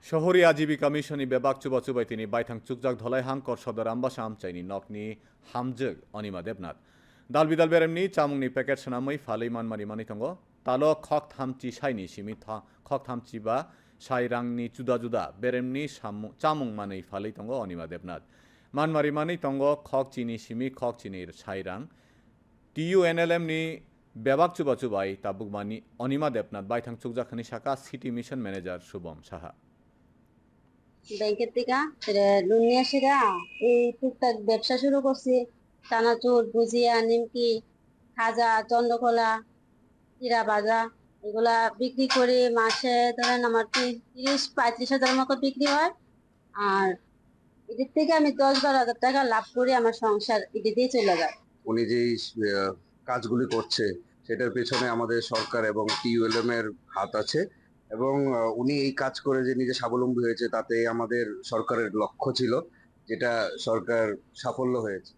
শহরি আজীবিকা মিশননি বেবাক চুবা চুবাই তিনি বাইথাং চুকজাক ধলাই হাংকর সদর আম্বাসা আমচাইনি নকনি হামজগ অনিমা দেবনাথ দাল বিদাল বেরেমনি চামুংনি প্যাকেট সানাमै ফাलै মানমারি মানি তঙ্গ তালো খক থামচি সাইনি সিমি খক থামচি বা সাই রাংনি চুদা জুদা বেরেমনি চামুং মাनै ফাलै তঙ্গ অনিমা দেবনাথ মানমারি মানি তঙ্গ খক চিনি সিমি খক চিনির সাই রাং TUNLM ni বেবাক চুবা চুবাই তাবুকমানি অনিমা দেবনাথ বাইথাং চুকজাখানি শাখা city mission manager Shubham Saha ব্যাংকের থেকে লোন নিয়ে আসে এই টুকটাক ব্যবসা শুরু করছি। চানাচুর, ভুজিয়া, নিমকি, খাজা, চন্দ্রকলা, চিরা ভাজা এগুলা বিক্রি করে মাসে ধরেন আমার 30-35 হাজার মতো বিক্রি হয়। আর এদিক থেকে আমি 10-12 হাজার টাকা লাভ করি, আমার সংসার এদিক দিয়ে চলে যায়। উনি যেই কাজগুলি করছে সেটার পেছনে আমাদের সরকার এবং TULM এর হাত আছে এবং উনি এই কাজ করে যে নিজে স্বাবলম্বী হয়েছে তাতে আমাদের সরকারের লক্ষ্য ছিল, যেটা সরকার সাফল্য হয়েছে।